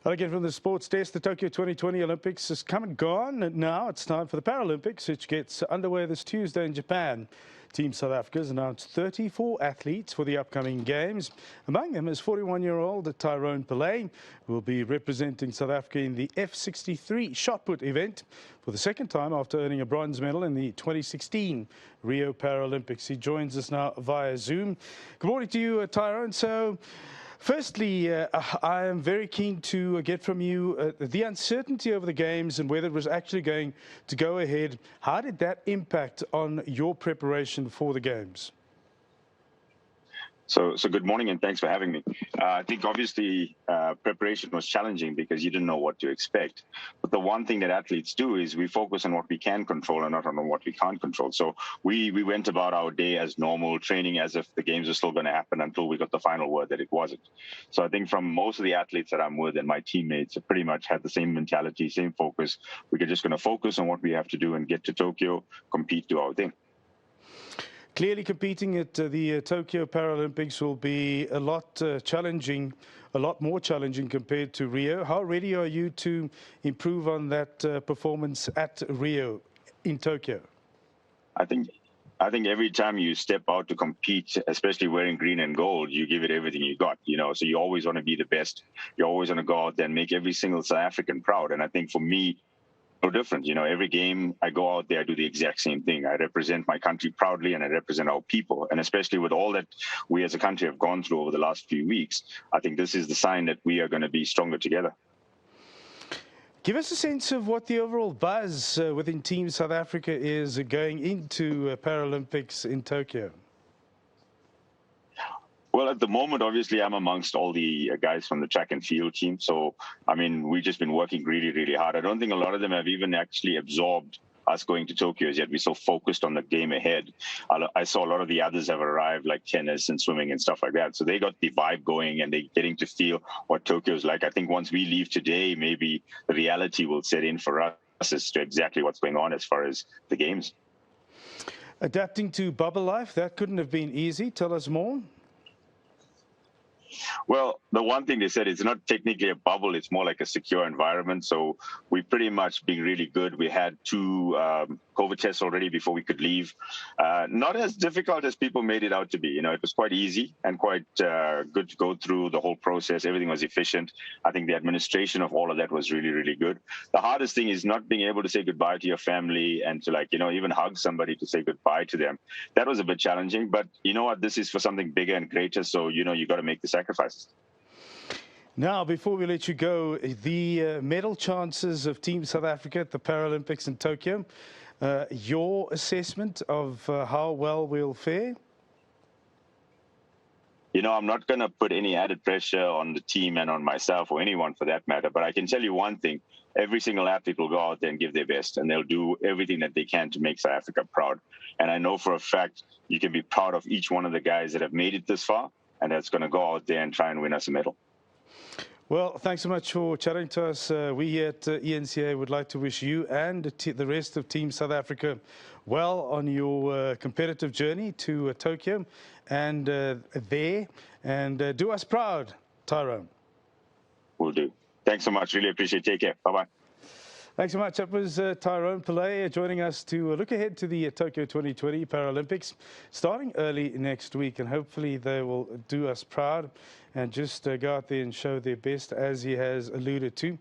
Well, again, from the sports desk, the Tokyo 2020 Olympics has come and gone, and now it's time for the Paralympics, which gets underway this Tuesday in Japan. Team South Africa has announced 34 athletes for the upcoming games. Among them is 41-year-old Tyrone Pillay, who will be representing South Africa in the F63 shot put event for the second time after earning a bronze medal in the 2016 Rio Paralympics. He joins us now via Zoom. Good morning to you, Tyrone. So, firstly, I am very keen to get from you the uncertainty over the games and whether it was actually going to go ahead. How did that impact on your preparation for the games? So good morning and thanks for having me. I think obviously preparation was challenging because you didn't know what to expect. But the one thing that athletes do is we focus on what we can control and not on what we can't control. So we went about our day as normal, training as if the games were still going to happen until we got the final word that it wasn't. So I think from most of the athletes that I'm with and my teammates pretty much had the same mentality, same focus. We're just going to focus on what we have to do and get to Tokyo, compete, do our thing. Clearly, competing at the Tokyo Paralympics will be a lot challenging, a lot more challenging compared to Rio. How ready are you to improve on that performance at Rio in Tokyo? I think every time you step out to compete, especially wearing green and gold, you give it everything you got, so you always want to be the best. You always want to go out there and make every single South African proud. And I think for me, no different. Every game I go out there, I do the exact same thing. I represent my country proudly and I represent our people. And especially with all that we as a country have gone through over the last few weeks, I think this is the sign that we are going to be stronger together. Give us a sense of what the overall buzz within Team South Africa is going into Paralympics in Tokyo. Well, at the moment, obviously, I'm amongst all the guys from the track and field team. So, we've just been working really, really hard. I don't think a lot of them have even actually absorbed us going to Tokyo as yet. We're so focused on the game ahead. I saw a lot of the others have arrived, like tennis and swimming and stuff like that. So they got the vibe going and they're getting to feel what Tokyo's like. I think once we leave today, maybe the reality will set in for us as to exactly what's going on as far as the games. Adapting to bubble life, that couldn't have been easy. Tell us more. Well, the one thing they said, it's not technically a bubble, it's more like a secure environment. So we pretty much been really good. We had 2 COVID tests already before we could leave. Not as difficult as people made it out to be. It was quite easy and quite good to go through the whole process. Everything was efficient. I think the administration of all of that was really, really good. The hardest thing is not being able to say goodbye to your family and to even hug somebody to say goodbye to them. That was a bit challenging, but you know what? This is for something bigger and greater. So, you got to make the sacrifices. Now, before we let you go, the medal chances of Team South Africa at the Paralympics in Tokyo, your assessment of how well we'll fare? I'm not going to put any added pressure on the team and on myself or anyone for that matter, but I can tell you one thing. Every single athlete will go out there and give their best, and they'll do everything that they can to make South Africa proud. And I know for a fact you can be proud of each one of the guys that have made it this far, and that's going to go out there and try and win us a medal. Well, thanks so much for chatting to us. We here at eNCA would like to wish you and the rest of Team South Africa well on your competitive journey to Tokyo and do us proud, Tyrone. Will do. Thanks so much. Really appreciate it. Take care. Bye-bye. Thanks so much. That was Tyrone Pillay joining us to look ahead to the Tokyo 2020 Paralympics starting early next week. And hopefully they will do us proud and just go out there and show their best, as he has alluded to.